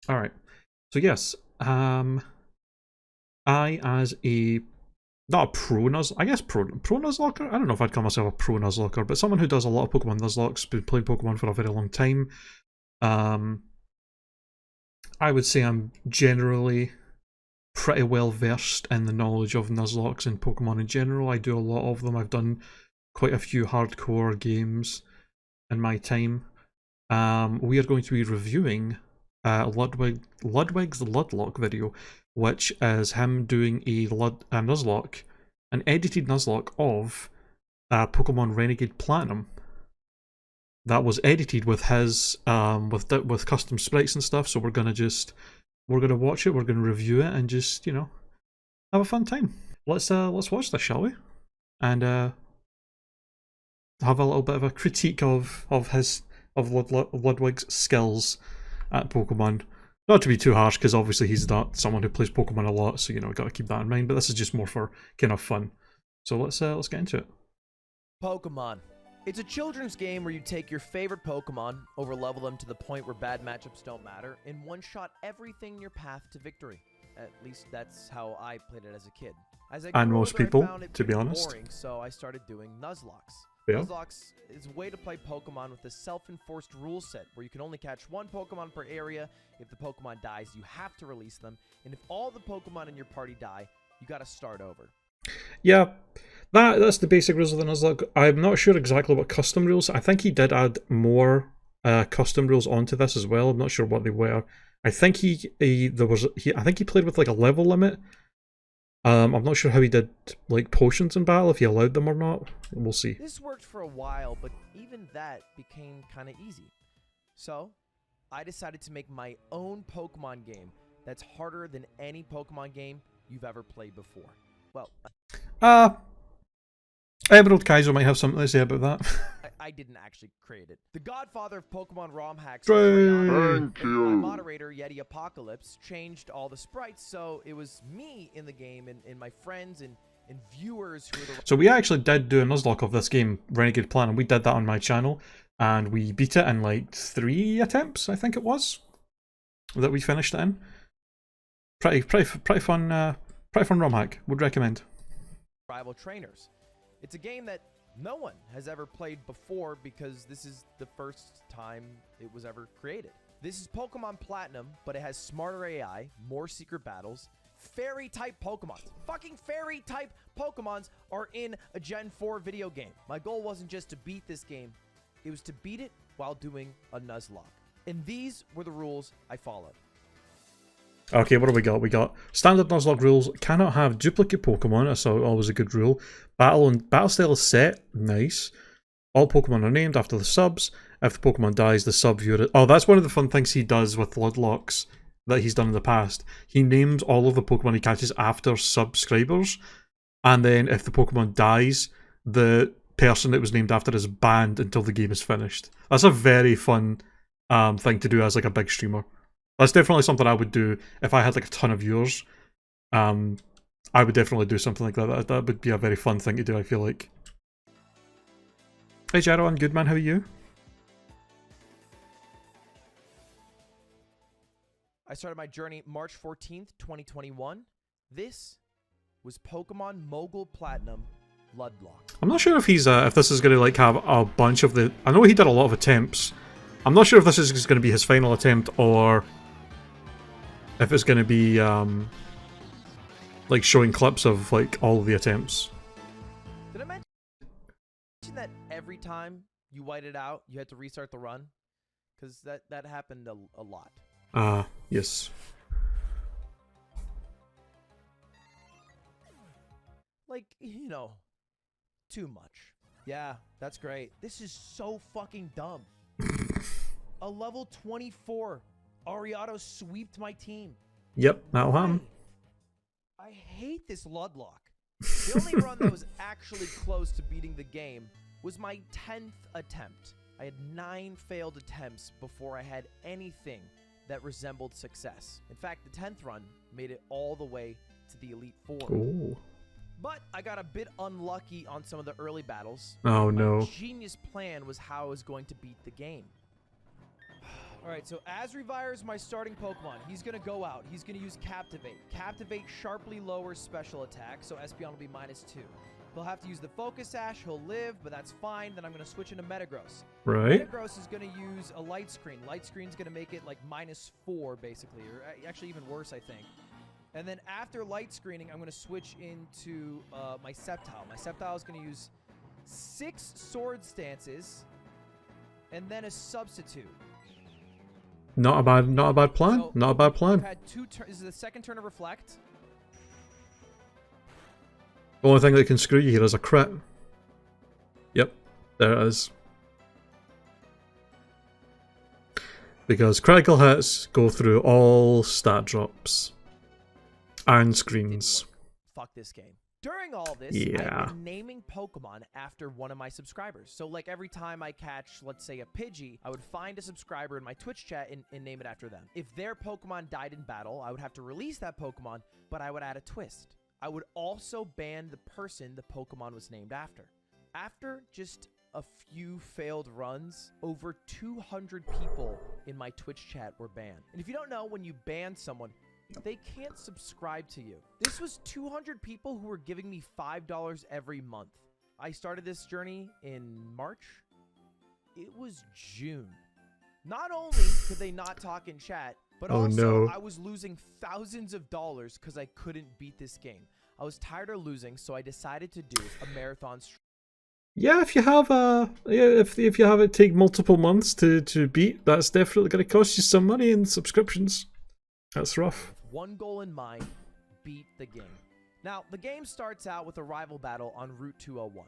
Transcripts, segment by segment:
Alright. So yes, I as a not a pro Nuzlocke, I guess pro Nuzlocker? I don't know if I'd call myself a pro Nuzlocker, but someone who does a lot of Pokemon Nuzlocks, been playing Pokemon for a very long time. I would say I'm generally pretty well versed in the knowledge of Nuzlocks and Pokemon in general. I do a lot of them. I've done quite a few hardcore games in my time. We are going to be reviewing Ludwig's Ludlocke video, which is him doing a Nuzlocke, an edited Nuzlocke of Pokemon Renegade Platinum. That was edited with his with custom sprites and stuff. So we're gonna watch it. We're gonna review it and just have a fun time. Let's watch this, shall we? And have a little bit of a critique of Ludwig's skills at Pokemon. Not to be too harsh, because obviously he's not someone who plays Pokemon a lot, so got to keep that in mind. But this is just more for kind of fun. So let's get into it. Pokemon. It's a children's game where you take your favorite Pokemon, overlevel them to the point where bad matchups don't matter, and one-shot everything in your path to victory. At least that's how I played it as a kid. As I and grew most older, people, I found it to be honest. boring, so I started doing Nuzlocks. Yeah. Nuzlocks is a way to play Pokemon with a self-enforced rule set where you can only catch one Pokemon per area. If the Pokemon dies, you have to release them, and if all the Pokemon in your party die, you gotta start over. Yeah, that's the basic rules of the Nuzlocke. I'm not sure exactly what custom rules. I think he did add more custom rules onto this as well. I'm not sure what they were. I think I think he played with like a level limit. I'm not sure how he did like potions in battle, if he allowed them or not. We'll see. This worked for a while, but even that became kind of easy. So, I decided to make my own Pokemon game that's harder than any Pokemon game you've ever played before. Well, Emerald Kaiser might have something to say about that. I didn't actually create it. The godfather of Pokemon ROM hacks, Thank my moderator, Yeti Apocalypse, changed all the sprites, so it was me in the game and my friends and viewers who were the... So we actually did do a Nuzlocke of this game, Renegade Platinum. We did that on my channel, and we beat it in like 3 attempts, I think it was, that we finished it in. Pretty fun ROM hack. Would recommend. Rival trainers. It's a game that no one has ever played before because this is the first time it was ever created. This is Pokemon Platinum, but it has smarter AI, more secret battles, fairy-type Pokemons. Fucking fairy-type Pokemons are in a Gen 4 video game. My goal wasn't just to beat this game, it was to beat it while doing a Nuzlocke. And these were the rules I followed. Okay, what do we got? We got standard Nuzlocke rules. Cannot have duplicate Pokemon. That's always a good rule. Battle style is set. Nice. All Pokemon are named after the subs. If the Pokemon dies, the sub viewer... Oh, that's one of the fun things he does with Ludlocks that he's done in the past. He names all of the Pokemon he catches after subscribers. And then if the Pokemon dies, the person it was named after is banned until the game is finished. That's a very fun thing to do as like a big streamer. That's definitely something I would do if I had like a ton of viewers. I would definitely do something like that. That would be a very fun thing to do, I feel like. Hey Jaro, I'm good man, how are you? I started my journey March 14th, 2021. This was Pokemon Mogul Platinum Ludlocke. I'm not sure if he's if this is gonna like have a bunch of the... I know he did a lot of attempts. I'm not sure if this is gonna be his final attempt or if it's going to be like showing clips of like all of the attempts. Did I mention that every time you white it out, you had to restart the run? Because that happened a lot. Yes. Like, too much. Yeah, that's great. This is so fucking dumb. A level 24 Ariado sweeped my team. Yep, that'll happen. I hate this Ludlocke. The only run that was actually close to beating the game was my 10th attempt. I had 9 failed attempts before I had anything that resembled success. In fact, the 10th run made it all the way to the Elite Four. Ooh. But I got a bit unlucky on some of the early battles. Oh no. My genius plan was how I was going to beat the game. Alright, so as Revire is my starting Pokemon, he's going to go out. He's going to use Captivate. Captivate sharply lowers special attack, so Espeon will be -2. He'll have to use the Focus Sash. He'll live, but that's fine. Then I'm going to switch into Metagross. Right. Metagross is going to use a Light Screen. Light Screen's going to make it like -4, basically, or actually even worse, I think. And then after Light Screening, I'm going to switch into my Sceptile. My Sceptile is going to use 6 Sword Stances, and then a Substitute. Not a bad plan. So Not a bad plan. I've had 2 turns. This is the second turn of Reflect. The only thing that can screw you here is a crit. Yep, there it is. Because critical hits go through all stat drops and screens. Fuck this game. During all this, Yeah. I've been naming Pokemon after one of my subscribers. So like every time I catch, let's say, a Pidgey, I would find a subscriber in my Twitch chat and name it after them. If their Pokemon died in battle, I would have to release that Pokemon, but I would add a twist. I would also ban the person the Pokemon was named after. After just a few failed runs, over 200 people in my Twitch chat were banned. And if you don't know, when you ban someone, they can't subscribe to you. This was 200 people who were giving me $5 every month. I started this journey in March. It was June. Not only could they not talk in chat, but also I was losing thousands of dollars because I couldn't beat this game. I was tired of losing, so I decided to do a marathon stream. Yeah, if you have if you have it take multiple months to beat, that's definitely going to cost you some money in subscriptions. That's rough. With one goal in mind, beat the game. Now, the game starts out with a rival battle on Route 201.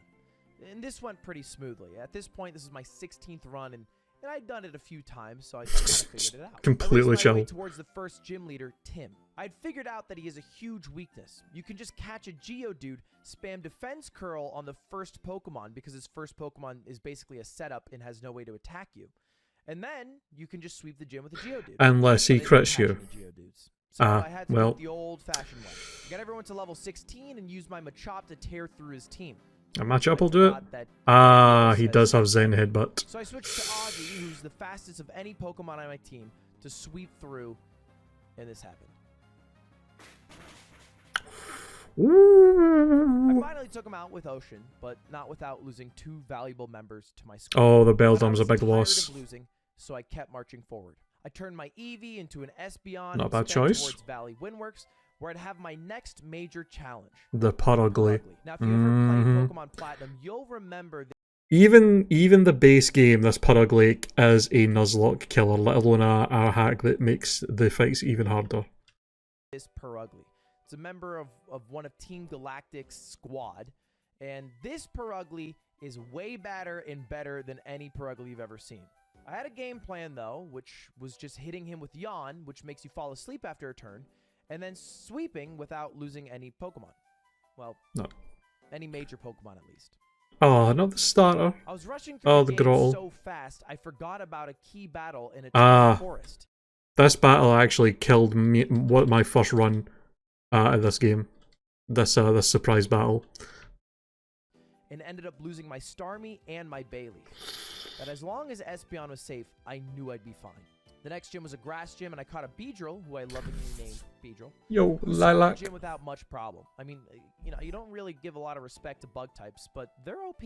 And this went pretty smoothly. At this point, this is my 16th run, and I'd done it a few times, so I kind of figured it out. Completely I chill. towards the first gym leader, Tim. I'd figured out that he has a huge weakness. You can just catch a Geodude, spam Defense Curl on the first Pokemon, because his first Pokemon is basically a setup and has no way to attack you. And then you can just sweep the gym with a Geodude. Unless he crits you. So I had to well. do the old-fashioned way. Get everyone to level 16 and use my Machop to tear through his team. A Machop will do it? He does have Zen Headbutt. So I switched to Ozzy, who's the fastest of any Pokemon on my team, to sweep through, and this happened. I finally took him out with Ocean, but not without losing 2 valuable members to my squad. Oh, the Beldom's a big loss. Losing, so I kept marching forward. I turned my Eevee into an Espeon. Not a bad choice. Towards Valley Windworks, where I'd have my next major challenge. The Purugly. Now, if you ever played Pokemon Platinum, you'll remember that even the base game, this Purugly is a Nuzlocke killer, let alone a hack that makes the fights even harder. This Purugly. It's a member of one of Team Galactic's squad, and this Purugly is way better than any Purugly you've ever seen. I had a game plan, though, which was just hitting him with Yawn, which makes you fall asleep after a turn, and then sweeping without losing any Pokemon. Well, no. Any major Pokemon at least. Oh, not the starter. I was rushing through the game Grottle. so fast, I forgot about a key battle in a forest. This battle actually killed me. My first run in this game. This surprise battle. And ended up losing my Starmie and my Bailey. But as long as Espeon was safe, I knew I'd be fine. The next gym was a grass gym, and I caught a Beedrill, who I lovingly named Beedrill. Yo, Lilac. Gym without much problem. I mean, you know, you don't really give a lot of respect to bug types, but they're OP.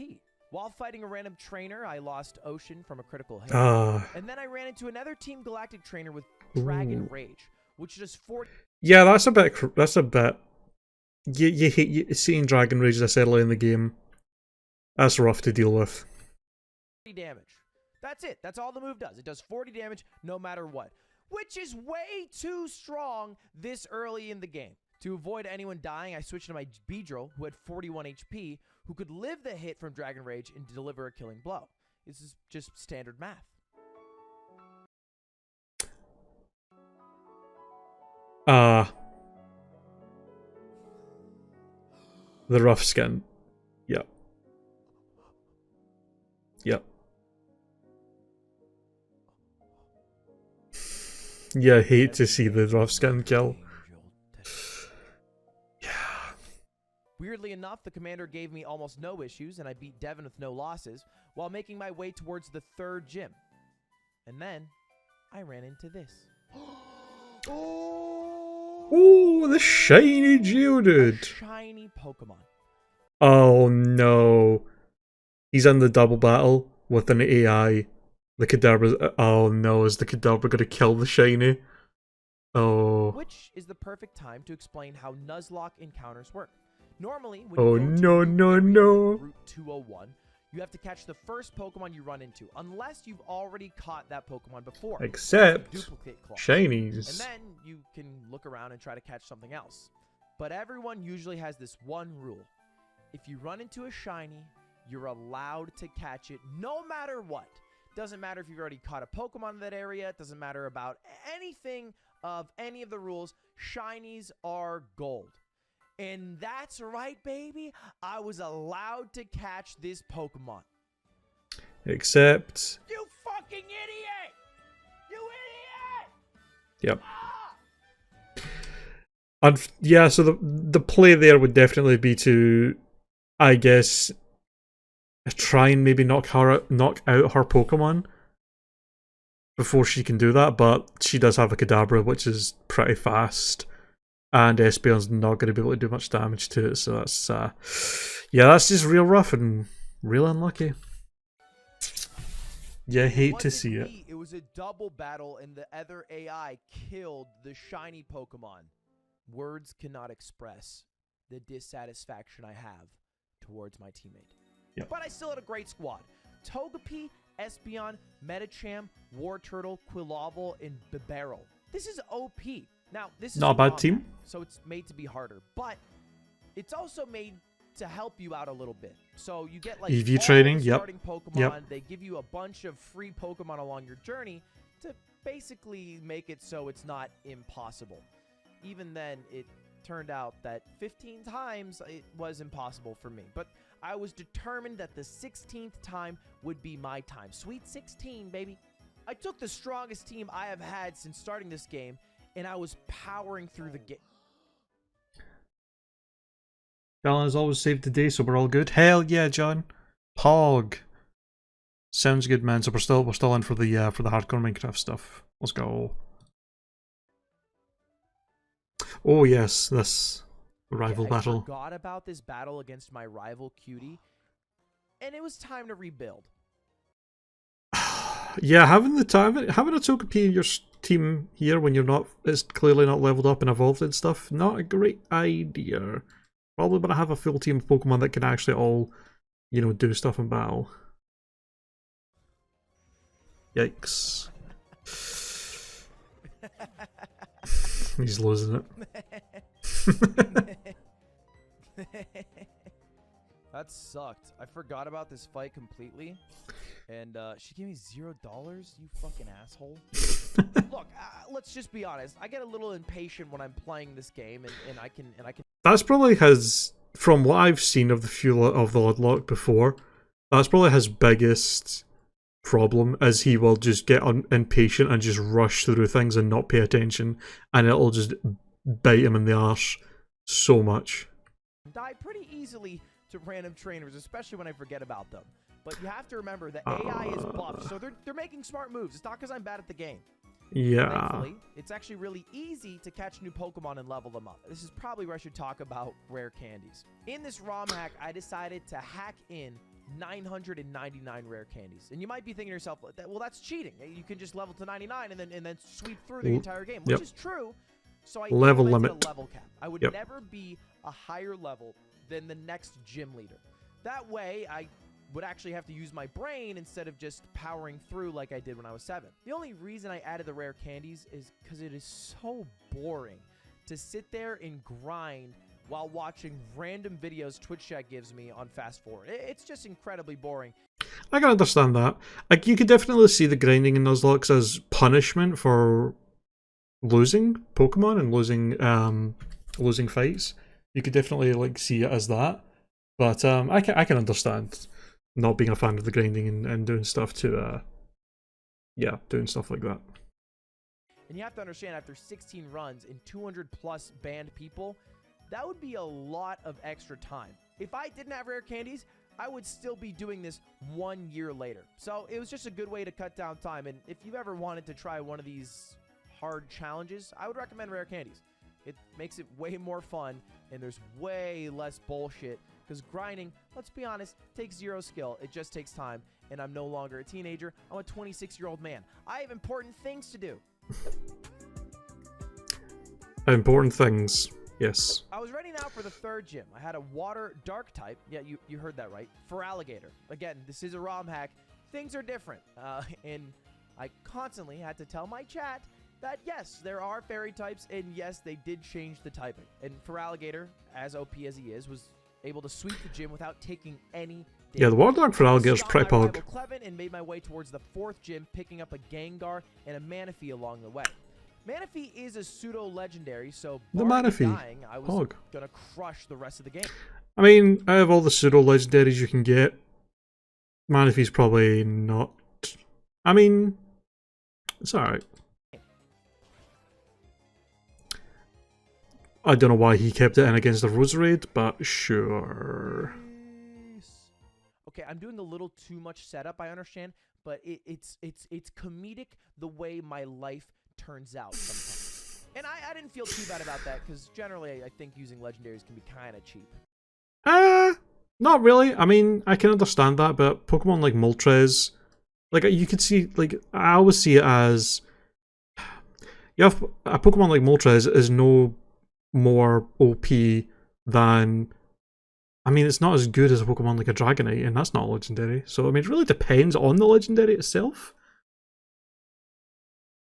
While fighting a random trainer, I lost Ocean from a critical hit. And then I ran into another Team Galactic trainer with Dragon Rage, which does 40... Yeah, that's a bit... You hate seeing Dragon Rage this early in the game. That's rough to deal with. Damage. That's it. That's all the move does. It does 40 damage no matter what, which is way too strong this early in the game. To avoid anyone dying, I switched to my Beedrill, who had 41 HP, who could live the hit from Dragon Rage and deliver a killing blow. This is just standard math. The rough skin. Yep. Yep. Yeah, I hate to see the rough skin kill. Yeah. Weirdly enough, the commander gave me almost no issues, and I beat Devin with no losses, while making my way towards the third gym. And then, I ran into this. Ooh, the shiny Geodude. Shiny Pokemon. Oh no. He's in the double battle with an AI. The Kadabra. Oh no, is the Kadabra gonna kill the shiny? Oh. Which is the perfect time to explain how Nuzlocke encounters work. Normally, when Oh you go to no, a new no, area no. like Route 201, you have to catch the first Pokemon you run into, unless you've already caught that Pokemon before. Except duplicate claws. shinies. And then you can look around and try to catch something else. But everyone usually has this one rule. If you run into a shiny, you're allowed to catch it no matter what. Doesn't matter if you've already caught a Pokemon in that area. It doesn't matter about anything of any of the rules. Shinies are gold. And that's right, baby. I was allowed to catch this Pokemon. Except. You fucking idiot! You idiot! Yep. Yeah, so the play there would definitely be to, I guess, try and maybe knock out her Pokemon before she can do that, but she does have a Kadabra, which is pretty fast, and Espeon's not going to be able to do much damage to it, so that's, yeah, that's just real rough and real unlucky. You hate to see it. It was a double battle, and the other AI killed the shiny Pokemon. Words cannot express the dissatisfaction I have towards my teammate. Yep. But I still had a great squad. Togepi, Espeon, Medicham, Wartortle, Quillavle, and Bibarel. This is OP. Now, this is not a bad team, so it's made to be harder, but it's also made to help you out a little bit. So you get like EV training, starting Pokemon. Yep. They give you a bunch of free Pokemon along your journey to basically make it so it's not impossible. Even then, it turned out that 15 times it was impossible for me. But I was determined that the 16th time would be my time. Sweet 16, baby. I took the strongest team I have had since starting this game, and I was powering through the game. Alan has always saved the day, so we're all good. Hell yeah, John. Pog. Sounds good, man. So we're still in for the hardcore Minecraft stuff. Let's go. Oh yes, this rival battle. I forgot about this battle against my rival Cutie, and it was time to rebuild. Yeah, having a Togepi in your team here when it's clearly not leveled up and evolved and stuff, not a great idea. Probably gonna have a full team of Pokemon that can actually all, do stuff in battle. Yikes. He's losing it. That sucked. I forgot about this fight completely. And she gave me $0, you fucking asshole. Look, let's just be honest. I get a little impatient when I'm playing this game, and I can. That's probably from what I've seen of the Ludlocke before, that's probably his biggest problem, is he will just get impatient and just rush through things and not pay attention, and it'll just bite him in the arse so much. Die pretty easily to random trainers, especially when I forget about them. But you have to remember that AI is buffed, so they're making smart moves. It's not because I'm bad at the game. Yeah. Thankfully, it's actually really easy to catch new Pokemon and level them up. This is probably where I should talk about rare candies. In this ROM hack, I decided to hack in 999 rare candies. And you might be thinking to yourself, well, that's cheating. You can just level to 99 and then sweep through the entire game, which is true. So I level implemented a level cap. I would Yep. never be a higher level than the next gym leader. That way, I would actually have to use my brain instead of just powering through like I did when I was 7. The only reason I added the rare candies is because it is so boring to sit there and grind while watching random videos Twitch chat gives me on fast forward. It's just incredibly boring. I can understand that. Like, you could definitely see the grinding in Nuzlocke as punishment for losing Pokemon and losing fights. You could definitely see it as that. But I can understand not being a fan of the grinding and doing stuff to doing stuff like that. And you have to understand, after 16 runs and 200 plus banned people, that would be a lot of extra time. If I didn't have rare candies, I would still be doing this 1 year later. So it was just a good way to cut down time. And if you ever wanted to try one of these hard challenges, I would recommend Rare Candies. It makes it way more fun, and there's way less bullshit, because grinding, let's be honest, takes zero skill. It just takes time, and I'm no longer a teenager. I'm a 26-year-old man. I have important things to do. Important things, yes. I was ready now for the third gym. I had a water dark type. Yeah, you heard that right. For alligator. Again, this is a ROM hack. Things are different. And I constantly had to tell my chat that yes, there are fairy types, and yes, they did change the typing. And for alligator, as OP as he is, was able to sweep the gym without taking any damage. Yeah, the water dog for alligator is pretty pog. And made my way towards the fourth gym, picking up a Gengar and a Manaphy along the way. Manaphy is a pseudo legendary, so the Manaphy, dying, I was gonna crush the rest of the game. I mean, out of all the pseudo legendaries you can get, Manaphy's probably not. I mean, it's alright. I don't know why he kept it in against the Roserade, but sure. Okay, I'm doing a little too much setup, I understand, but it's comedic the way my life turns out sometimes. And I didn't feel too bad about that, because generally I think using legendaries can be kind of cheap. Not really. I mean, I can understand that, but Pokemon like Moltres, like you could see, like I always see it as, you have a Pokemon like Moltres is no more OP than, I mean, it's not as good as a Pokemon like a Dragonite, and that's not a legendary. So I mean, it really depends on the legendary itself.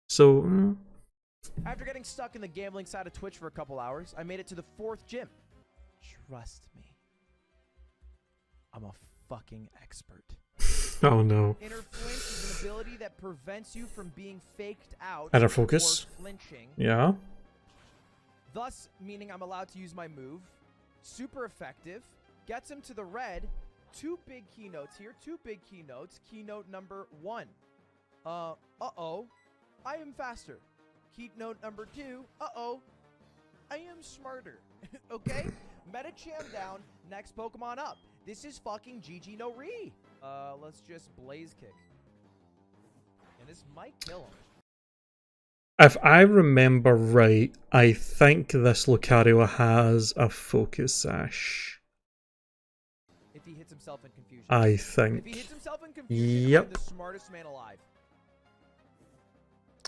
So after getting stuck in the gambling side of Twitch for a couple hours, I made it to the fourth gym. Trust me, I'm a fucking expert. Oh no. Inner flinch is an ability that prevents you from being faked out Inner focus. or flinching. Yeah. Thus, meaning I'm allowed to use my move. Super effective. Gets him to the red. Two big keynotes here. Two big keynotes. Keynote number 1. Uh-oh. I am faster. Keynote number 2. Uh-oh. I am smarter. Okay? Metacham down. Next Pokemon up. This is fucking GG no Re. Let's just Blaze Kick. And this might kill him. If I remember right, I think this Lucario has a Focus Sash. If he hits himself in confusion. I think. If he hits himself in confusion, yep. I'm the smartest man alive.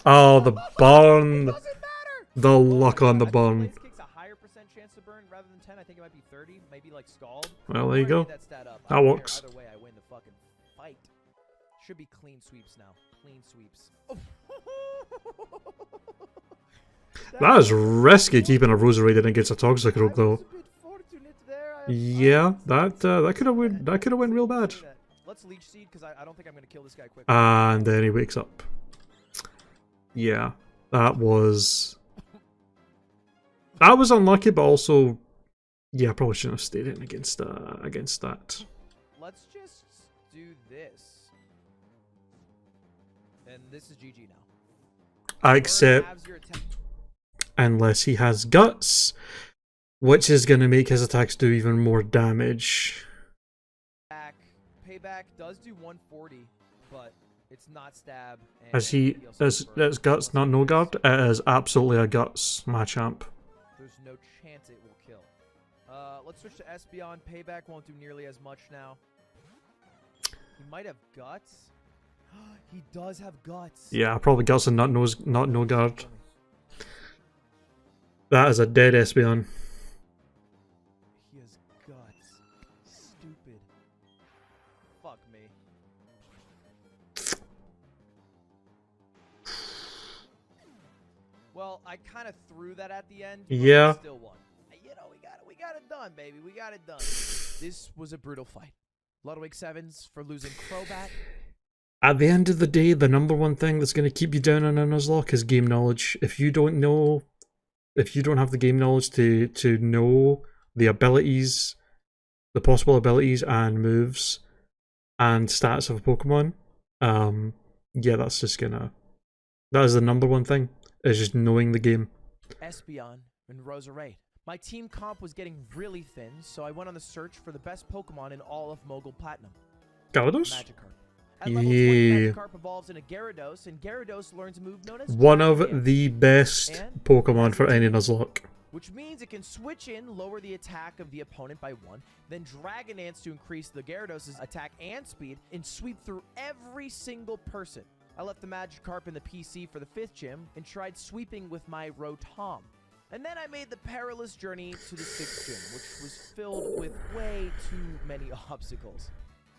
Oh, the burn. It doesn't matter. The luck on the burn. Blaze Kick's a higher percent chance to burn rather than 10. I think it might be 30, maybe like Scald. Well, there you go. That works. Either way, I win the fucking fight. Should be clean sweeps now. Clean sweeps. Oh. That is risky keeping a Roserade against a Toxicroak though. Yeah, that could have went real bad. Let's leech seed because I don't think I'm gonna kill this guy quick. And then he wakes up. Yeah, that was unlucky, but also, yeah, I probably shouldn't have stayed in against that. Let's just do this, and this is GG now. Except unless he has guts, which is going to make his attacks do even more damage. Payback does do 140, but it's not stab. As guts, not no guard. It is absolutely a guts Machamp. There's no chance it will kill. Let's switch to Espeon. Payback won't do nearly as much now. He might have guts. He does have guts. Yeah, probably guts and not no guard. That is a dead Espeon. He has guts. Stupid. Fuck me. Well, I kind of threw that at the end. But yeah. Still won. You know, we got it done, baby. We got it done. This was a brutal fight. Ludwig 7s for losing Crobat. At the end of the day, the number one thing that's going to keep you down on a Nuzlocke is game knowledge. If you don't have the game knowledge to know the abilities, the possible abilities and moves and stats of a Pokemon, yeah, that is the number one thing, is just knowing the game. Espeon and Roserade. My team comp was getting really thin, so I went on the search for the best Pokemon in all of Mogul Platinum. Gyarados? Magikarp. At level 20, Yeah. Magikarp evolves into Gyarados, and Gyarados learns a move known as One Dragon of Dance, the best and Pokemon for any Nuzlocke. which means it can switch in, lower the attack of the opponent by 1, then Dragon Dance to increase the Gyarados' attack and speed, and sweep through every single person. I left the Magikarp in the PC for the 5th gym, and tried sweeping with my Rotom. And then I made the perilous journey to the 6th gym, which was filled with way too many obstacles.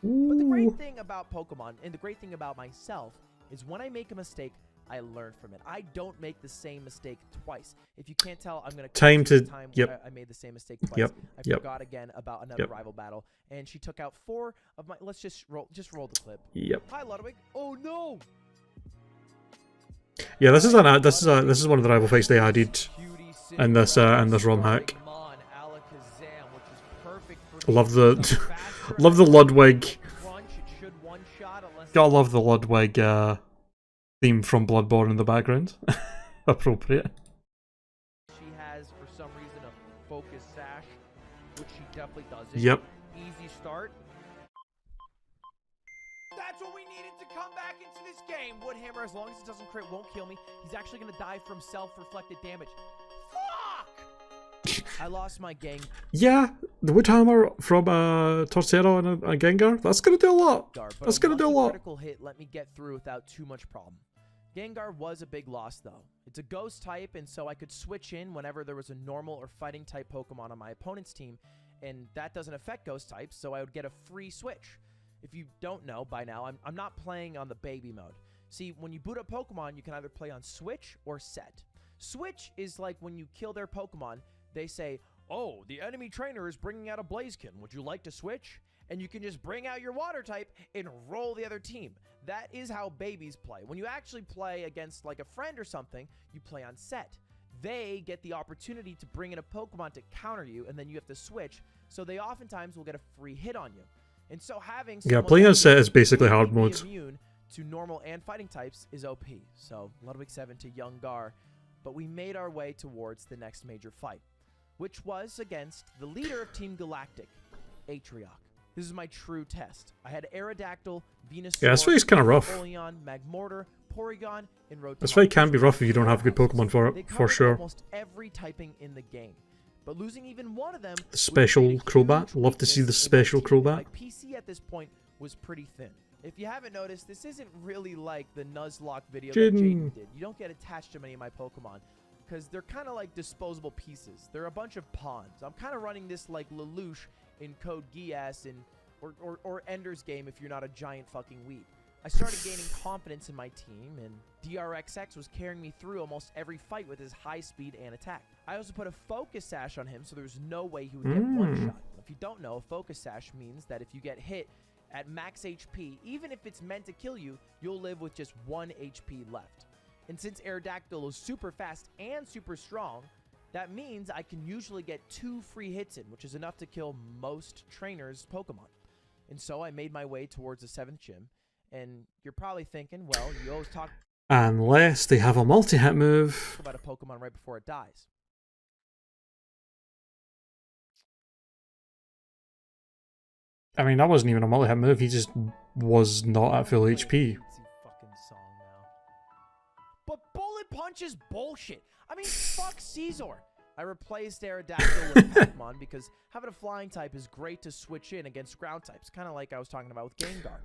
But the great thing about Pokemon, and the great thing about myself, is when I make a mistake, I learn from it. I don't make the same mistake twice. If you can't tell, I'm going to Time to... time Yep. I made the same mistake twice. Yep. I Yep. forgot again about another Yep. rival battle, and she took out 4 of my... Let's just roll the clip. Yep. Hi, Ludwig. Oh, no! Yeah, this is one of the rival fights they added in this ROM hack. Love the love the Ludwig. Gotta love the Ludwig theme from Bloodborne in the background. Appropriate. She has, for some reason, a focus sash, which she definitely doesn't. Yep. Easy start. That's what we needed to come back into this game. Woodhammer, as long as it doesn't crit, won't kill me. He's actually going to die from self-reflected damage. Fuck! I lost my gang. Yeah, the Woodhammer from Torterra and a Gengar. That's gonna do a lot. That's gonna do a lot. Critical hit let me get through without too much problem. Gengar was a big loss though. It's a ghost type, and so I could switch in whenever there was a normal or fighting type Pokemon on my opponent's team, and that doesn't affect ghost types, so I would get a free switch. If you don't know by now, I'm not playing on the baby mode. See, when you boot up Pokemon, you can either play on Switch or Set. Switch is like when you kill their Pokemon, they say, oh, the enemy trainer is bringing out a Blaziken. Would you like to switch? And you can just bring out your water type and roll the other team. That is how babies play. When you actually play against like a friend or something, you play on Set. They get the opportunity to bring in a Pokemon to counter you, and then you have to switch. So they oftentimes will get a free hit on you. And so having Playing on Set is basically hard mode. Immune to normal and fighting types is OP. So Ludwig 7 to Young Gar, but we made our way towards the next major fight, which was against the leader of Team Galactic, Atrioc. This is my true test. I had Aerodactyl, Venusaur, Yeah, this fight's kind of rough. Folion, Magmortar, Porygon, and Rotom. This fight can be rough if you don't have good Pokemon for it, for sure. Almost every typing in the game. But losing even one of them... The special Crobat. Love to see the special Crobat. My PC at this point was pretty thin. If you haven't noticed, this isn't really like the Nuzlocke video that Jaden did. You don't get attached to many of my Pokemon, because they're kind of like disposable pieces. They're a bunch of pawns. I'm kind of running this like Lelouch in Code Geass or Ender's Game if you're not a giant fucking weeb. I started gaining confidence in my team, and DRXX was carrying me through almost every fight with his high speed and attack. I also put a Focus Sash on him, so there was no way he would get one shot. If you don't know, a Focus Sash means that if you get hit at max HP, even if it's meant to kill you, you'll live with just 1 HP left. And since Aerodactyl is super fast and super strong, that means I can usually get 2 free hits in, which is enough to kill most trainers' Pokemon. And so I made my way towards the 7th gym. And you're probably thinking, well, you always talk Unless they have a multi-hit move. about a Pokemon right before it dies. I mean, that wasn't even a multi-hit move, he just was not at full HP. Fucking song now. But Bullet Punch is bullshit. I mean, fuck Caesar. I replaced Aerodactyl with Pokemon because having a flying type is great to switch in against ground types, kind of like I was talking about with Gengar.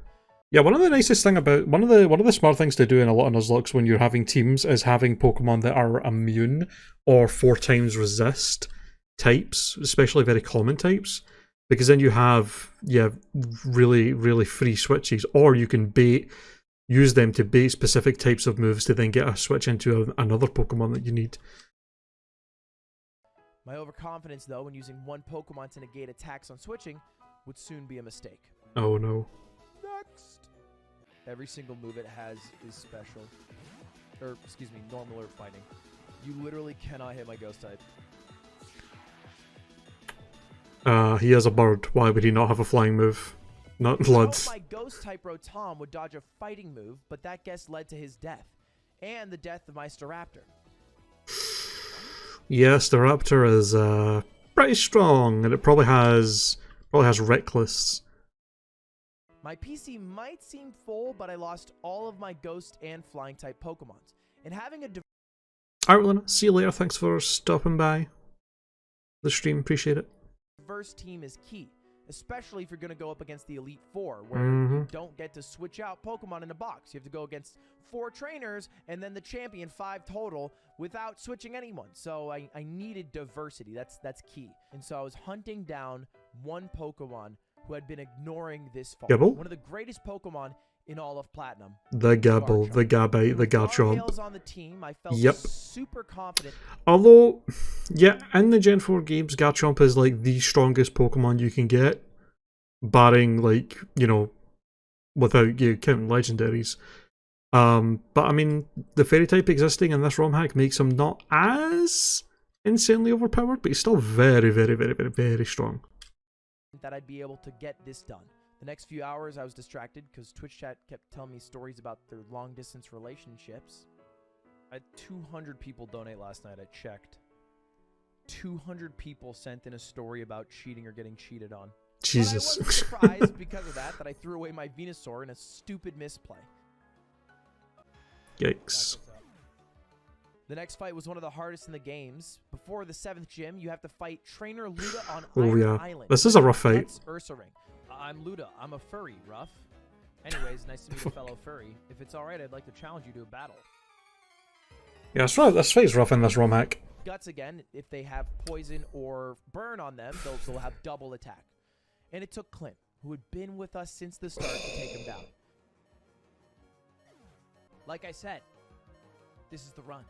Yeah, one of the nicest thing about one of the smart things to do in a lot of Nuzlocks when you're having teams is having Pokemon that are immune or 4 times resist types, especially very common types, because then you have really free switches, or you can use them to bait specific types of moves to then get a switch into another Pokemon that you need. My overconfidence, though, when using one Pokemon to negate attacks on switching would soon be a mistake. Oh no. Next! Every single move it has is special. Or, excuse me, normal or fighting. You literally cannot hit my ghost type. He has a bird. Why would he not have a flying move? Not Blood. My ghost type Rotom would dodge a fighting move, but that guess led to his death. And the death of my Staraptor. Yes, the Raptor is pretty strong, and it probably has Reckless. My PC might seem full, but I lost all of my ghost and flying type Pokemons. And having a Outland, see you later. Thanks for stopping by the stream. Appreciate it. diverse team is key, especially if you're going to go up against the Elite Four, where you don't get to switch out Pokemon in a box. You have to go against 4 trainers and then the champion, 5 total, without switching anyone. So I needed diversity. That's key. And so I was hunting down one Pokemon who had been ignoring this far. Gibble? One of the greatest Pokemon in all of Platinum. The Gabble, the Gabite, the Garchomp. On the team, I felt yep. super confident. Although, yeah, in the Gen 4 games, Garchomp is like the strongest Pokemon you can get, barring, like, you know, without you counting legendaries. But I mean, the fairy type existing in this ROM hack makes him not as insanely overpowered, but he's still very, very, very, very, very strong. That I'd be able to get this done. The next few hours I was distracted because Twitch chat kept telling me stories about their long distance relationships. I had 200 people donate last night. I checked. 200 people sent in a story about cheating or getting cheated on. Jesus. But I wasn't surprised because of that I threw away my Venusaur in a stupid misplay. Yikes. The next fight was one of the hardest in the games. Before the 7th gym, you have to fight Trainer Luda on Iron Island. This is a rough fight. Ursa Ring. I'm Luda. I'm a furry, rough. Anyways, nice to meet a fellow furry. If it's alright, I'd like to challenge you to a battle. Yeah, that's right. This fight's rough in this ROM hack. Guts again, if they have poison or burn on them, they'll have double attack. And it took Clint, who had been with us since the start, to take him down. Like I said, this is the run.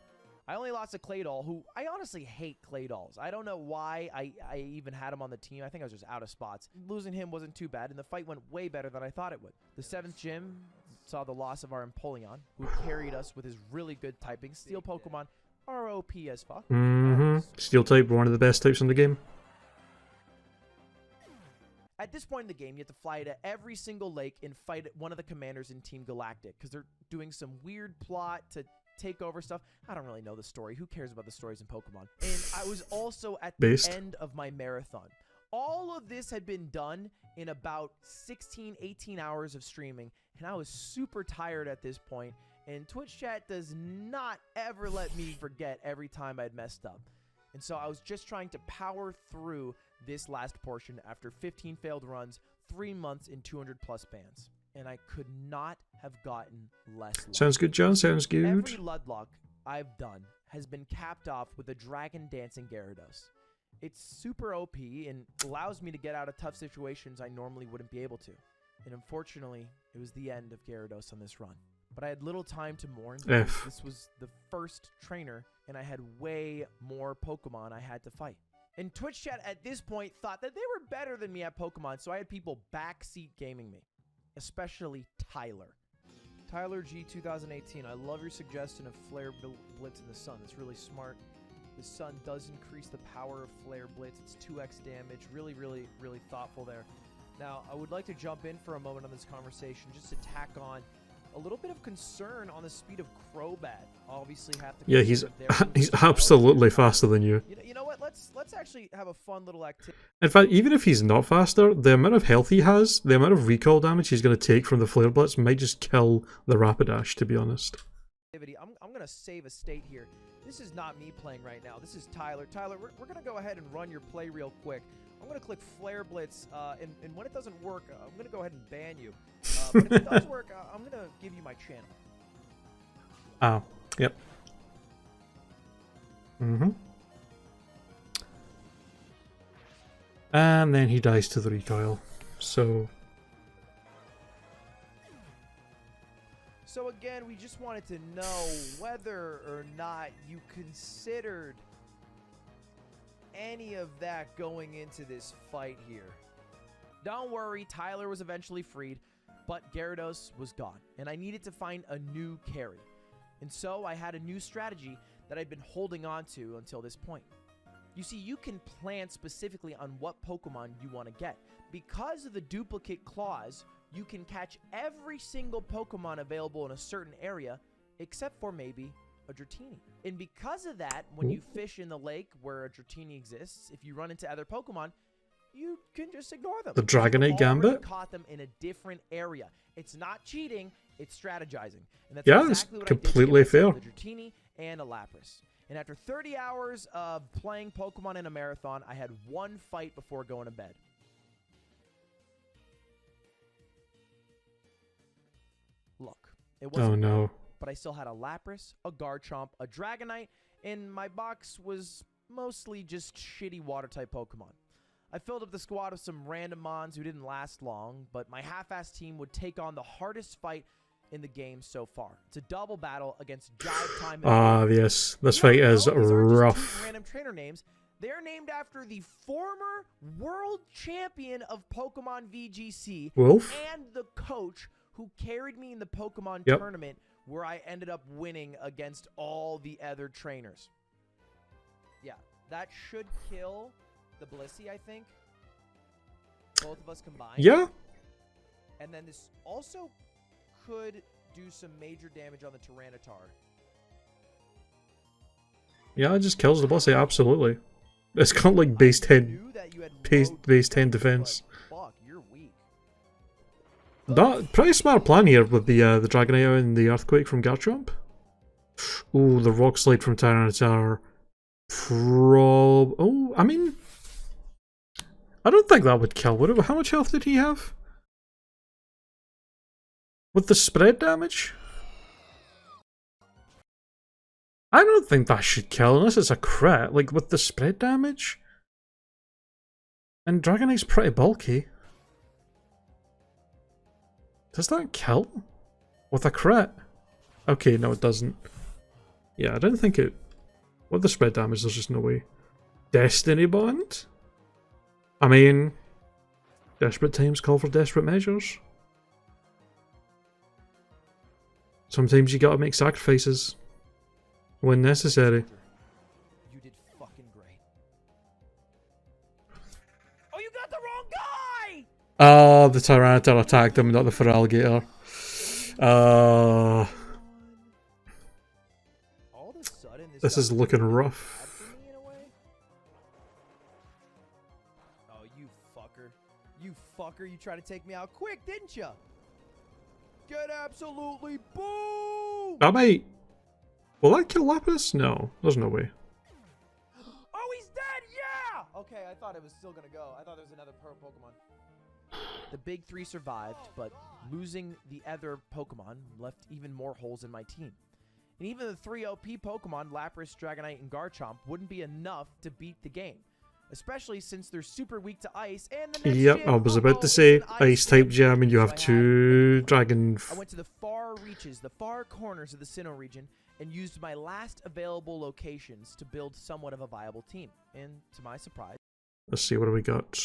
I only lost to Claydol, who I honestly hate Claydolls. I don't know why I even had him on the team. I think I was just out of spots. Losing him wasn't too bad, and the fight went way better than I thought it would. The 7th gym saw the loss of our Empoleon, who carried us with his really good typing. Steel Pokemon are OP as fuck. Steel type, one of the best types in the game. At this point in the game, you have to fly to every single lake and fight one of the commanders in Team Galactic, because they're doing some weird plot to take over stuff. I don't really know the story. Who cares about the stories in Pokemon? And I was also at the end of my marathon. All of this had been done in about 16, 18 hours of streaming, and I was super tired at this point, and Twitch chat does not ever let me forget every time I'd messed up. And so I was just trying to power through this last portion after 15 failed runs, 3 months, and 200 plus bans. And I could not have gotten less luck. Sounds good, John. Sounds good. Every Ludlocke I've done has been capped off with a dragon dancing Gyarados. It's super OP and allows me to get out of tough situations I normally wouldn't be able to. And unfortunately, it was the end of Gyarados on this run. But I had little time to mourn. This was the first trainer, and I had way more Pokemon I had to fight. And Twitch chat at this point thought that they were better than me at Pokemon, so I had people backseat gaming me. Especially Tyler. Tyler G 2018, I love your suggestion of Flare Blitz in the sun. It's really smart. The sun does increase the power of Flare Blitz. It's 2x damage. Really, really, really thoughtful there. Now, I would like to jump in for a moment on this conversation just to tack on a little bit of concern on the speed of Crobat. Obviously have to... Yeah, he's absolutely faster than you. You know what? Let's actually have a fun little activity. In fact, even if he's not faster, the amount of health he has, the amount of recall damage he's going to take from the Flare Blitz might just kill the Rapidash, to be honest. I'm going to save a state here. This is not me playing right now. This is Tyler. Tyler, we're going to go ahead and run your play real quick. I'm going to click Flare Blitz, and when it doesn't work, I'm going to go ahead and ban you. But if it does work, I'm going to give you my channel. Oh, yep. And then he dies to the recoil. So again, we just wanted to know whether or not you considered any of that going into this fight here. Don't worry, Tyler was eventually freed, but Gyarados was gone, and I needed to find a new carry. And so I had a new strategy that I'd been holding on to until this point. You see, you can plan specifically on what Pokemon you want to get. Because of the duplicate clause, you can catch every single Pokemon available in a certain area, except for maybe a Dratini. And because of that, when you fish in the lake where a Dratini exists, if you run into other Pokemon, you can just ignore them. The Dragonite Gambit? Caught them in a different area. It's not cheating, it's strategizing. And that's Yeah, exactly it's what completely I did to get fair. myself a Dratini and a Lapras. And after 30 hours of playing Pokemon in a marathon, I had one fight before going to bed. Look, it wasn't Oh no. but I still had a Lapras, a Garchomp, a Dragonite, and my box was mostly just shitty water-type Pokemon. I filled up the squad with some random mons who didn't last long, but my half-assed team would take on the hardest fight in the game so far. It's a double battle against Jive Time. Ah, yes. This fight is These aren't just rough. two random trainer names. They're named after the former world champion of Pokemon VGC Wolf? and the coach who carried me in the Pokemon Yep. tournament where I ended up winning against all the other trainers. Yeah, that should kill the Blissey, I think. Both of us combined. Yeah. And then this also could do some major damage on the Tyranitar. Yeah, it just kills the boss, absolutely. It's got like base 10 base 10 defense. Fuck, you're weak. That pretty smart plan here with the Dragonite and the Earthquake from Garchomp. Ooh, the Rock Slide from Tyranitar. Oh, I mean, I don't think that would kill. Would it? How much health did he have? With the spread damage? I don't think that should kill unless it's a crit. Like with the spread damage. And Dragonite's pretty bulky. Does that kill? With a crit? Okay, no it doesn't. Yeah, I didn't think it... With the spread damage, there's just no way. Destiny Bond? I mean... Desperate times call for desperate measures. Sometimes you gotta make sacrifices. When necessary. You did fucking great. Oh, you got the wrong guy! Oh, the Tyranitar attacked him, not the Feraligatr. All of a sudden, This is looking rough. Oh, you fucker. You fucker, you tried to take me out quick, didn't you? Get absolutely booed! I might... Will that kill Lapras? No, there's no way. Oh, he's dead! Yeah! Okay, I thought it was still gonna go. I thought there was another Pokemon. The big three survived, but losing the other Pokemon left even more holes in my team. And even the 3 OP Pokemon, Lapras, Dragonite, and Garchomp, wouldn't be enough to beat the game. Especially since they're super weak to ice, and the next Yep, gym, I was about to say, Ice-type gym, and you have two Dragon... I went to the far reaches, the far corners of the Sinnoh region, and used my last available locations to build somewhat of a viable team. And to my surprise... Let's see, what do we got?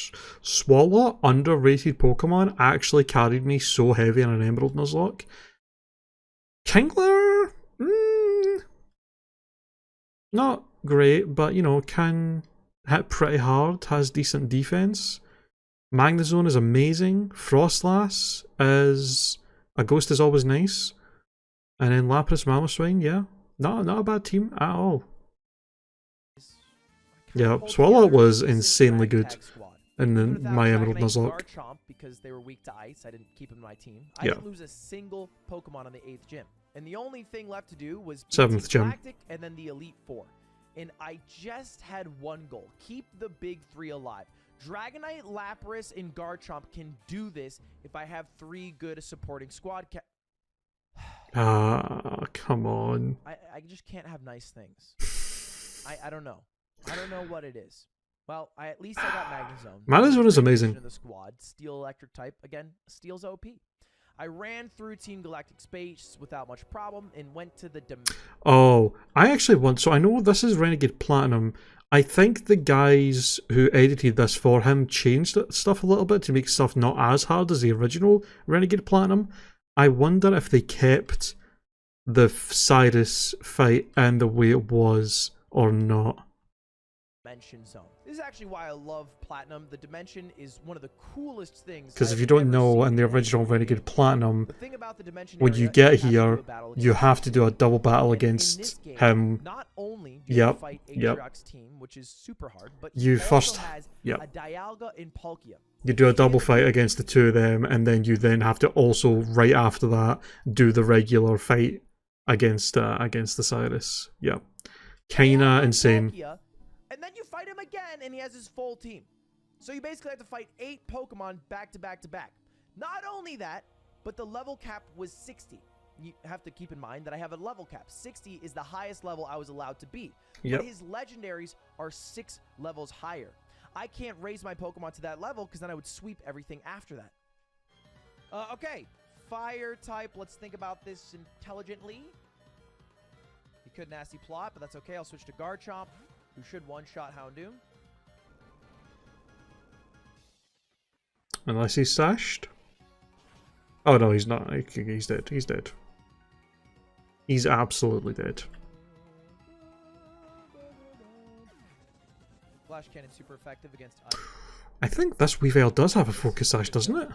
Swallow, underrated Pokemon, actually carried me so heavy in an Emerald Nuzlocke. Kingler? Not great, but, you know, can hit pretty hard, has decent defense. Magnezone is amazing. Frostlass is... A Ghost is always nice. And then Lapras, Mamoswine, yeah. Not a bad team at all. Yeah, Swallow was insanely good in my Emerald Nuzlocke. Because they were weak to ice, I didn't keep them in my team. I Yeah. didn't lose a single Pokemon on the 8th gym. And the only thing left to do was 7th gym. Galactic and then the Elite Four. And I just had one goal. Keep the big three alive. Dragonite, Lapras, and Garchomp can do this if I have 3 good supporting squad Ah, come on. I just can't have nice things. I don't know. I don't know what it is. Well, at least I got Magnezone. Magnezone is amazing. In the squad, Steel Electric type. Again, Steel's OP. I ran through Team Galactic Space without much problem and went to the... Oh, I actually want... So I know this is Renegade Platinum. I think the guys who edited this for him changed stuff a little bit to make stuff not as hard as the original Renegade Platinum. I wonder if they kept the Cyrus fight and the way it was or not. Dimension Zone. This is actually why I love Platinum. The Dimension is one of the coolest things. Because if I've you don't ever know, seen in the in any original video Renegade game. Platinum, The thing about the Dimension when you area get is you have to do here, a battle you against have to do a double battle and in against this game, him. Not only do you have to fight Atriox's team, which is super hard, but You he first, also has yep. a Dialga in Palkia. You do a double fight against the two of them, and then you then have to also, right after that, do the regular fight against the Cyrus. Yeah. Kinda insane. Palkia, and then you fight him again, and he has his full team. So you basically have to fight 8 Pokemon back to back to back. Not only that, but the level cap was 60. You have to keep in mind that I have a level cap. 60 is the highest level I was allowed to be. Yep. But his legendaries are 6 levels higher. I can't raise my Pokemon to that level because then I would sweep everything after that. Okay, fire type. Let's think about this intelligently. He could nasty plot, but that's okay. I'll switch to Garchomp, who should one-shot Houndoom. Unless he's sashed. Oh no, he's not. He's dead. He's dead. He's absolutely dead. Flash Cannon super effective against ice. I think this Weavile does have a focus sash, doesn't it?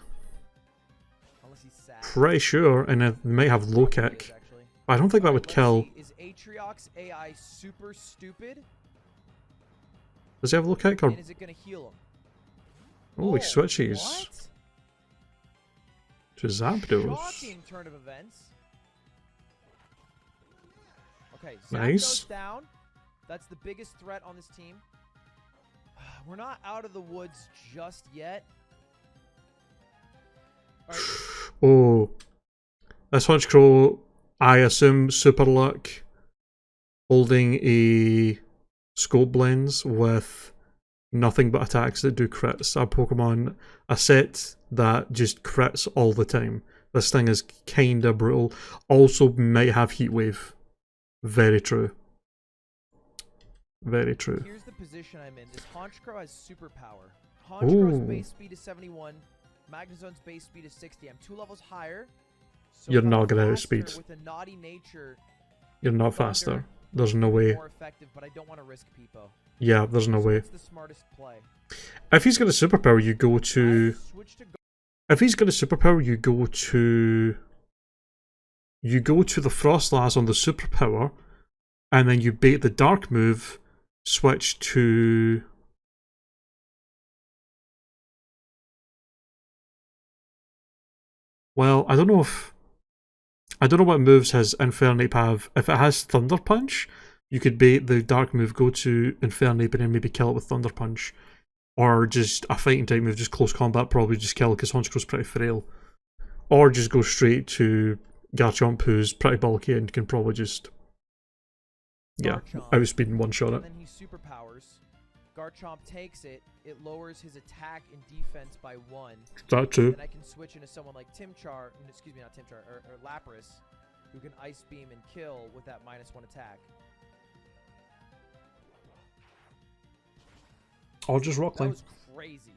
Unless he's sad. Pretty sure, and it might have low kick. I don't think that would kill. Is Atriox AI super stupid? Does he have low kick or? And is it gonna heal him? Oh, he switches What? to Zapdos. Shocking turn of events. Okay, Zapdos Nice. down. That's the biggest threat on this team. We're not out of the woods just yet. All right. Oh, this Honchkrow, I assume super luck, holding a scope lens with nothing but attacks that do crits. A Pokemon, a set that just crits all the time. This thing is kinda brutal. Also might have Heat Wave. Very true. Very true. Here's the position I'm in. This Honchkrow has superpower. Honchkrow's base speed is 71. Magnezone's base speed is 60. I'm 2 levels higher. So You're if I'm not gonna faster outspeed. with a naughty nature. You're not faster. There's no way. More effective, but I don't want to risk Peepo. Yeah, there's no So way. what's the smartest play? If he's got a superpower, you go to. Switch to If he's got a superpower, you go to. You go to the Frostlass on the superpower, and then you bait the dark move. Switch to. Well, I don't know if. I don't know what moves his Infernape have. If it has Thunder Punch, you could bait the dark move, go to Infernape, and then maybe kill it with Thunder Punch. Or just a fighting type move, just close combat, probably just kill it because Honchkrow's pretty frail. Or just go straight to Garchomp, who's pretty bulky and can probably just. Yeah, outspeed and one-shot it. And then he superpowers. Garchomp takes it. It lowers his attack and defense by 1. That too. And I can switch into someone like Timchar, excuse me, not Timchar, or Lapras, who can Ice Beam and kill with that -1 attack. Or just Rock That Line. was crazy.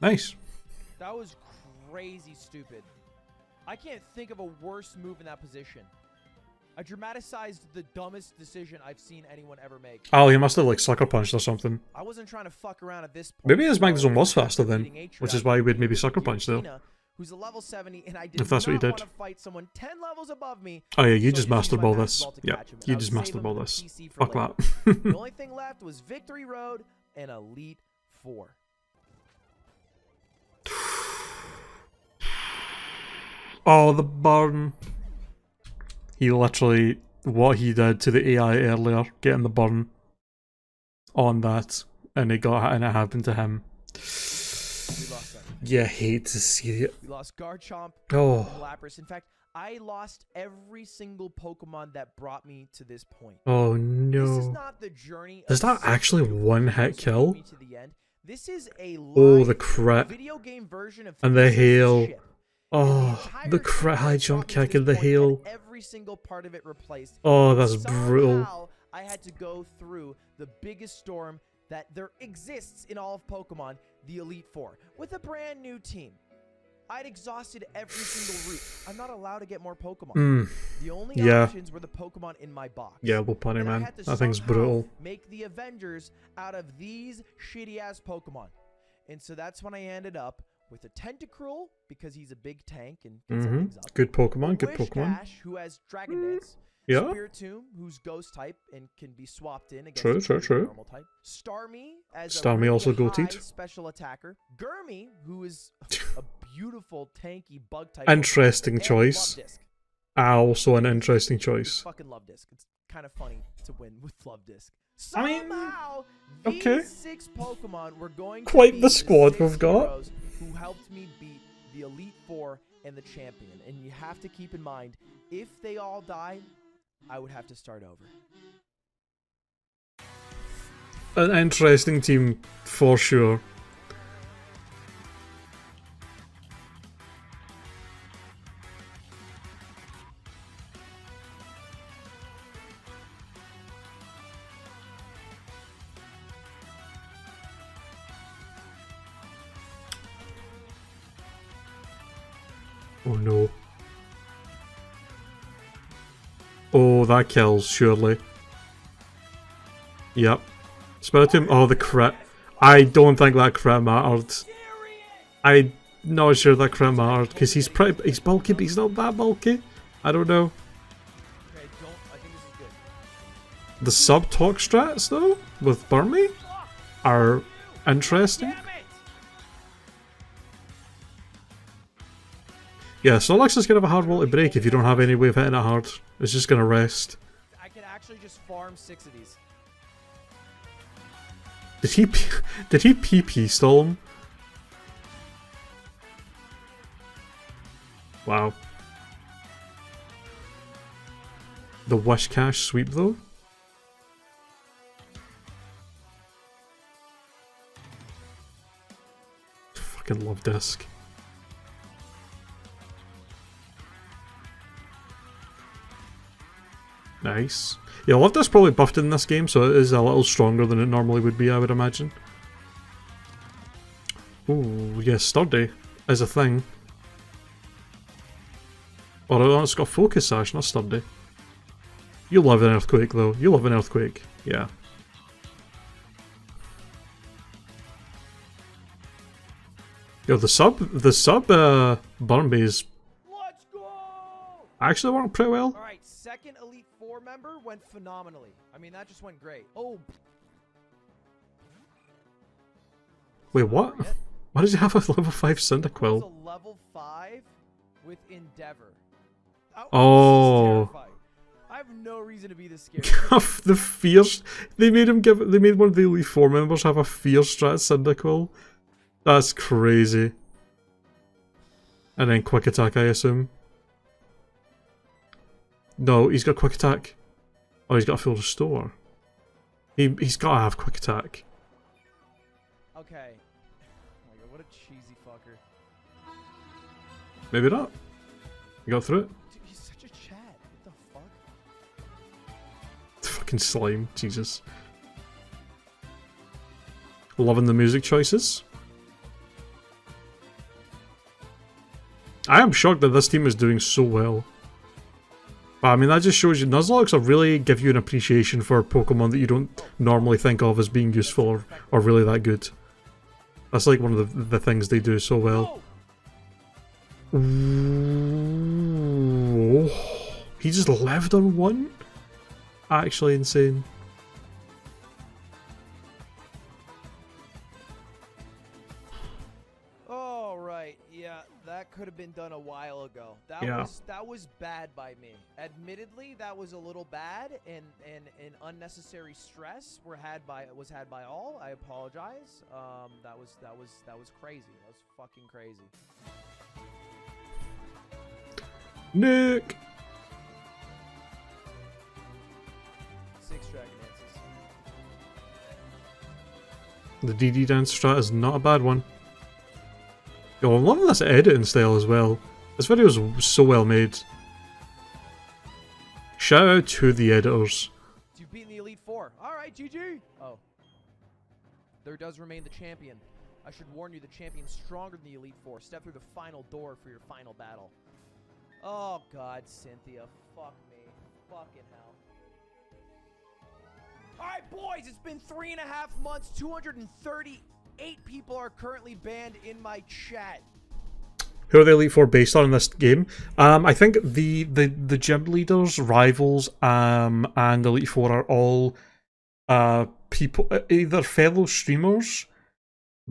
Nice. That was crazy stupid. I can't think of a worse move in that position. I dramatized the dumbest decision I've seen anyone ever make. Oh, he must have like sucker punched or something. I wasn't trying to fuck around at this point. Maybe his Magnezone was faster then, which is why he would maybe sucker punch though. Who's a level 70, and I did If that's what he not did. want to fight someone 10 levels above me. Oh yeah, you So just I used mastered my all Master this. Ball to Yeah, catch him, and you I would just save mastered him all for this. PC for Fuck later. that. The only thing left was Victory Road and Elite 4. Oh, the burn. He literally, what he did to the AI earlier, getting the burn on that, and it happened to him. We lost that. Yeah, hate to see it. We lost Garchomp Oh. and Lapras. In fact, I lost every single Pokemon that brought me to this point. Oh This is no. not the journey. Is that actually one hit kill? Me to the end. This is a Oh, live the crit. video game version of And the hail. ship. Oh, the crit high jump kick and the hail. Every single part of it replaced. Oh, that's Somehow, brutal. I had to go through the biggest storm that there exists in all of Pokemon, the Elite Four, with a brand new team. I'd exhausted every single route. I'm not allowed to get more Pokemon. The only options were the Pokemon in my box. Yeah, well, punny, and man. I had to That thing's somehow brutal. make the Avengers out of these shitty-ass Pokemon. And so that's when I ended up with a Tentacruel, because he's a big tank and can set things up. Good Pokemon, good Wish Pokemon. Dash, who has Dragon Dance. Yeah. Spiritomb, who's Ghost type and can be swapped in against True. normal type. Starmie as Starmie a really also high goated. special attacker. Gurmy, who is a beautiful tanky bug type. Interesting and choice. Love Disc. Also an interesting choice. Fucking Love Disc. It's kind of funny to win with Love Disc. I mean, Somehow, okay. these 6 Pokemon were going to Quite be the squad 6 we've got. heroes who helped me beat the Elite Four and the Champion. And you have to keep in mind, if they all die, I would have to start over. An interesting team, for sure. Oh no. Oh, that kills, surely. Yep. Spiritomb, oh, the crit. I don't think that crit mattered. I'm not sure that crit mattered, because he's bulky, but he's not that bulky. I don't know. Okay, I think this is good. The sub-talk strats, though, with Burmy, are interesting. Yeah, Snorlax is kind of a hard wall to break if you don't have any way of hitting it hard. It's just gonna rest. I can actually just farm 6 of these. Did he PP stall him? Wow. The Wish Cash sweep though? Fucking love disc. Nice. Yeah, Love Disc probably buffed in this game, so it is a little stronger than it normally would be, I would imagine. Ooh, yeah, Sturdy is a thing. Or oh, it's got Focus Sash, not Sturdy. You love an Earthquake, though. You love an Earthquake. Yeah. Yo, the sub burn base Let's go! actually worked pretty well. All right, second Elite Four member went phenomenally. I mean, that just went great. Oh. Wait, what? Why did you have a level 5 Cyndaquil? It's a level 5 with Endeavor. Oh. I have no reason to be this scared. The fierce. They made one of the Elite Four members have a fierce strat Cyndaquil. That's crazy. And then quick attack, I assume. No, he's got quick attack. Oh, he's got a full restore. He's got to have quick attack. Okay. Oh my god, what a cheesy fucker. Maybe not. You got through it. Dude, he's such a Chad. What the fuck? Fucking slime, Jesus. Loving the music choices. I am shocked that this team is doing so well. But I mean, that just shows you Nuzlocke really give you an appreciation for Pokemon that you don't normally think of as being useful or really that good. That's like one of the things they do so well. Ooh, he just lived on one? Actually insane. Oh, right. Yeah, that could have been done a while ago. That was bad by me. Admittedly, that was a little bad, and unnecessary stress was had by all. I apologize. That was crazy. That was fucking crazy. Nick. 6 Dragon Dances. The DD dance strat is not a bad one. Yo, I'm loving this editing style as well. This video is so well made. Shout out to the editors. You've beaten the Elite Four. All right, GG. Oh. There does remain the champion. I should warn you, the champion's stronger than the Elite Four. Step through the final door for your final battle. Oh, God, Cynthia. Fuck me. Fucking hell. All right, boys, it's been 3.5 months. 238 people are currently banned in my chat. Who are the Elite Four based on in this game? I think the gym leaders, rivals, and Elite Four are all people, either fellow streamers,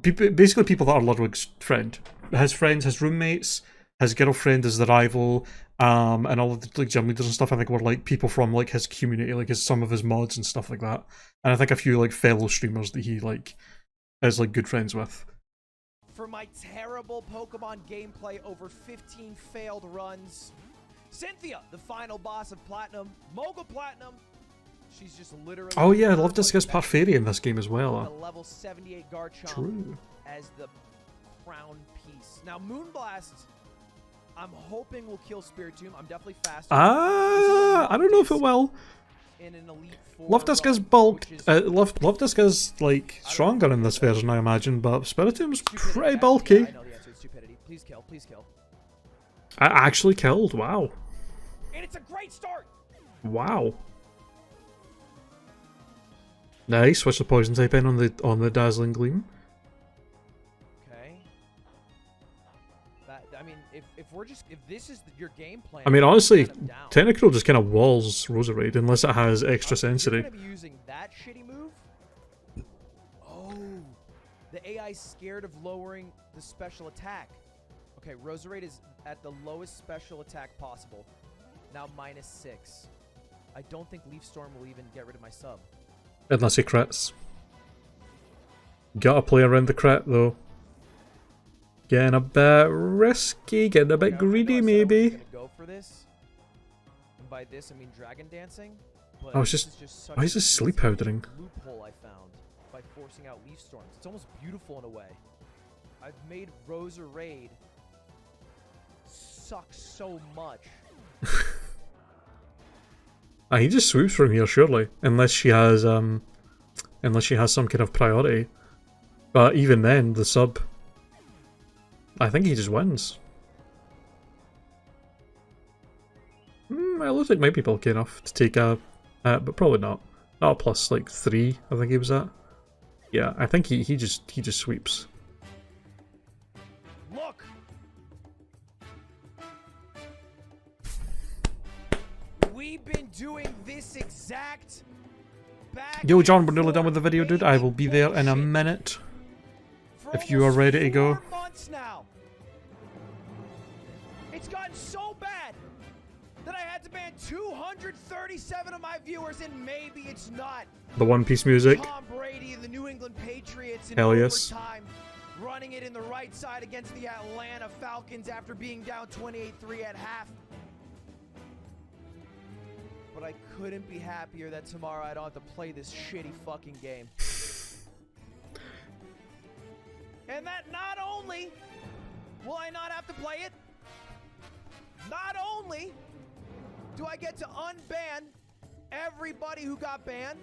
basically people that are Ludwig's friend. His friends, his roommates, his girlfriend is the rival, and all of the like gym leaders and stuff I think were like people from like his community, like some of his mods and stuff like that. And I think a few like fellow streamers that he like is like good friends with. For my terrible Pokemon gameplay over 15 failed runs. Cynthia, the final boss of Platinum. Mogul Platinum. She's just literally... Oh yeah, I love to discuss Parfairy in this game as well. A level 78 Garchomp. True. As the crown piece. Now, Moonblast, I'm hoping will kill Spiritomb. I'm definitely faster. I don't know if it will. In an Elite Four Loftusc is bulked. Loftusc is like stronger in this version, I imagine, but Spiritomb's pretty bulky. Yeah, I know the answer is stupidity. Please kill, please kill. I actually killed. Wow. And it's a great start. Wow. Nice. Switch the poison type in on the Dazzling Gleam. Okay. That, I mean, if this is your game plan. I mean, honestly, Tentacruel just kind of walls Roserade unless it has extra sensory. You're gonna be using that shitty move. Oh, the AI's scared of lowering the special attack. Okay, Roserade is at the lowest special attack possible. Now -6. I don't think Leaf Storm will even get rid of my sub. Unless he crits. Gotta play around the crit though. Getting a bit risky, getting a bit greedy maybe. Gonna go for this. And by this I mean dragon dancing. But I was just why is this sleep powdering? Loophole I found by forcing out Leaf Storms. It's almost beautiful in a way. I've made Roserade suck so much. He just swoops from here surely, unless she has some kind of priority. But even then, the sub, I think he just wins. It looks like might be bulky enough to take a, but probably not. Not a plus like 3. I think he was at. Yeah, I think he just sweeps. Look. We've been doing this exact back. Yo, John, we're nearly done with the video, dude. I will be there in a minute. If you are ready to go. 4 months now. It's gotten so bad that I had to ban 237 of my viewers, and maybe it's not. The One Piece music. Tom Brady and the New England Patriots in Hell yes. overtime, running it in the right side against the Atlanta Falcons after being down 28-3 at half. But I couldn't be happier that tomorrow I don't have to play this shitty fucking game. And that not only will I not have to play it, not only do I get to unban everybody who got banned,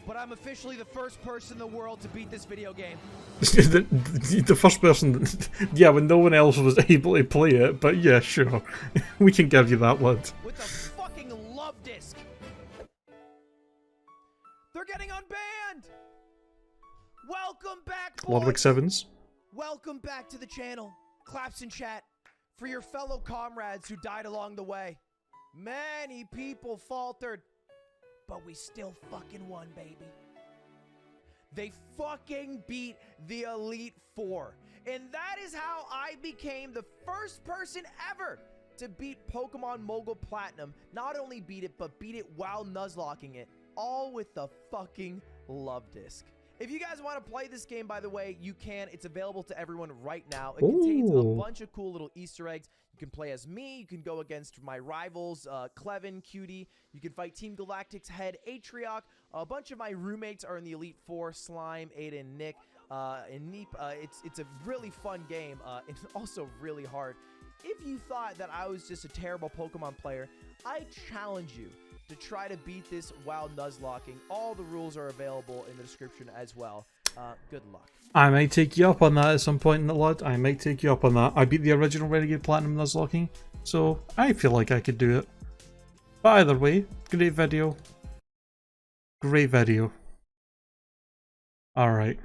but I'm officially the first person in the world to beat this video game. the first person, yeah, when no one else was able to play it, but yeah, sure. We can give you that one. With the fucking love disc. They're getting unbanned. Welcome back, boys. Ludwig 7s. Welcome back to the channel. Claps in chat for your fellow comrades who died along the way. Many people faltered, but we still fucking won, baby. They fucking beat the Elite Four. And that is how I became the first person ever to beat Pokemon Mogul Platinum. Not only beat it, but beat it while nuzlocking it. All with the fucking love disc. If you guys want to play this game, by the way, you can. It's available to everyone right now. It contains a bunch of cool little Easter eggs. You can play as me. You can go against my rivals, Clevin, Cutie. You can fight Team Galactic's head, Atrioc. A bunch of my roommates are in the Elite Four: Slime, Aiden, Nick, and Neep. It's a really fun game. It's also really hard. If you thought that I was just a terrible Pokemon player, I challenge you to try to beat this while nuzlocking. All the rules are available in the description as well. Good luck. I might take you up on that at some point in the Lud. I might take you up on that. I beat the original Renegade Platinum Nuzlocking, so I feel like I could do it. But either way, great video. Great video. Alright.